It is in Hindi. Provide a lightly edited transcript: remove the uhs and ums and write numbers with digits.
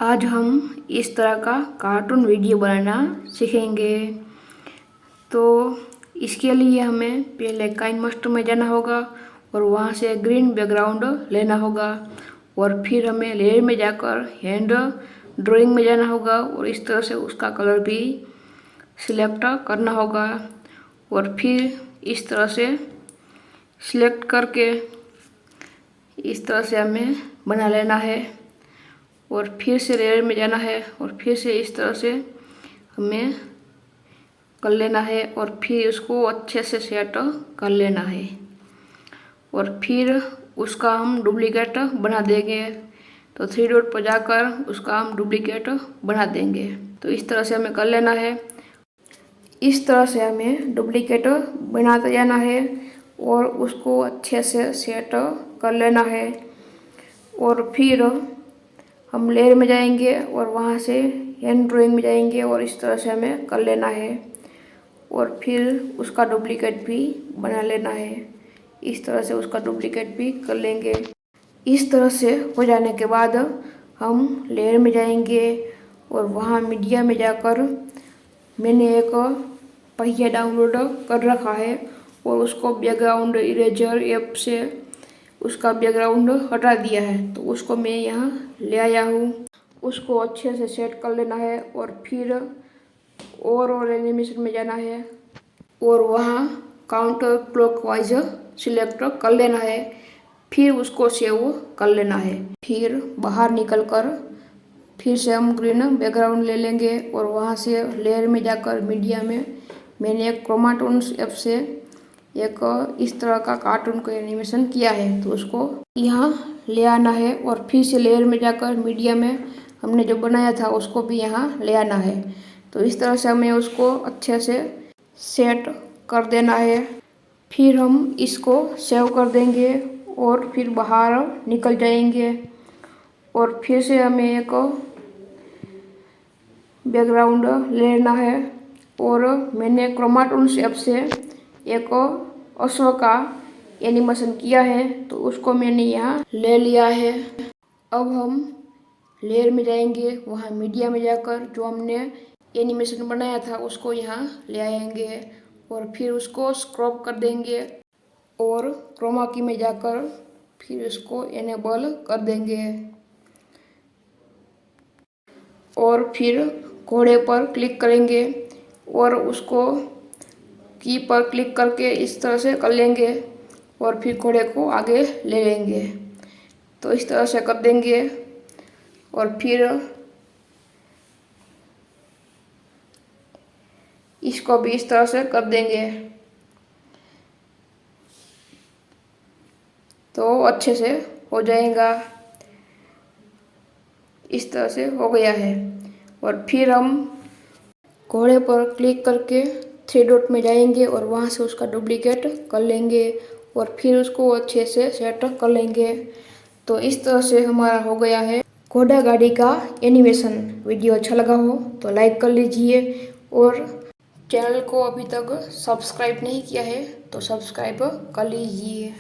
आज हम इस तरह का कार्टून वीडियो बनाना सीखेंगे। तो इसके लिए हमें पहले काइन मास्टर में जाना होगा और वहाँ से ग्रीन बैकग्राउंड लेना होगा और फिर हमें लेयर में जाकर हैंड ड्राइंग में जाना होगा और इस तरह से उसका कलर भी सिलेक्ट करना होगा और फिर इस तरह से सिलेक्ट करके इस तरह से हमें बना लेना है और फिर से लेयर में जाना है और फिर से इस तरह से हमें कर लेना है और फिर उसको अच्छे से सेट कर लेना है और फिर उसका हम डुप्लीकेट बना देंगे। तो 3 डॉट पर जाकर उसका हम डुप्लीकेट बना देंगे। तो इस तरह से हमें कर लेना है। इस तरह से हमें डुप्लीकेट बनाते जाना है और उसको अच्छे से सेट कर लेना है और फिर हम लेयर में जाएंगे और वहाँ से हैंड ड्राइंग में जाएंगे और इस तरह से हमें कर लेना है और फिर उसका डुप्लीकेट भी बना लेना है। इस तरह से उसका डुप्लीकेट भी कर लेंगे। इस तरह से हो जाने के बाद हम लेयर में जाएंगे और वहाँ मीडिया में जाकर मैंने एक पहिया डाउनलोड कर रखा है और उसको बैकग्राउंड इरेजर ऐप से उसका बैकग्राउंड हटा दिया है। तो उसको मैं यहाँ ले आया हूँ। उसको अच्छे से सेट कर लेना है और फिर और एनिमेशन में जाना है और वहाँ काउंटर क्लॉकवाइज सिलेक्ट कर लेना है। फिर उसको सेव कर लेना है। फिर बाहर निकलकर फिर से हम ग्रीन बैकग्राउंड ले लेंगे और वहाँ से लेयर में जाकर मीडिया में मैंने एक क्रोमाटोन्स ऐप से एक इस तरह का कार्टून को एनिमेशन किया है। तो उसको यहाँ ले आना है और फिर से लेयर में जाकर मीडिया में हमने जो बनाया था उसको भी यहाँ ले आना है। तो इस तरह से हमें उसको अच्छे से सेट कर देना है। फिर हम इसको सेव कर देंगे और फिर बाहर निकल जाएंगे और फिर से हमें एक बैकग्राउंड लेना है और मैंने क्रोमाटोन्स ऐप से एक अश्व का एनिमेशन किया है। तो उसको मैंने यहाँ ले लिया है। अब हम लेयर में जाएंगे, वहाँ मीडिया में जाकर जो हमने एनिमेशन बनाया था उसको यहाँ ले आएंगे और फिर उसको स्क्रॉप कर देंगे और क्रोमा की में जाकर फिर उसको एनेबल कर देंगे और फिर घोड़े पर क्लिक करेंगे और उसको की पर क्लिक करके इस तरह से कर लेंगे और फिर घोड़े को आगे ले लेंगे। तो इस तरह से कर देंगे और फिर इसको भी इस तरह से कर देंगे। तो अच्छे से हो जाएगा। इस तरह से हो गया है और फिर हम घोड़े पर क्लिक करके 3 डॉट में जाएंगे और वहाँ से उसका डुप्लीकेट कर लेंगे और फिर उसको अच्छे से सेट कर लेंगे। तो इस तरह से हमारा हो गया है घोड़ा गाड़ी का एनिमेशन। वीडियो अच्छा लगा हो तो लाइक कर लीजिए और चैनल को अभी तक सब्सक्राइब नहीं किया है तो सब्सक्राइब कर लीजिए।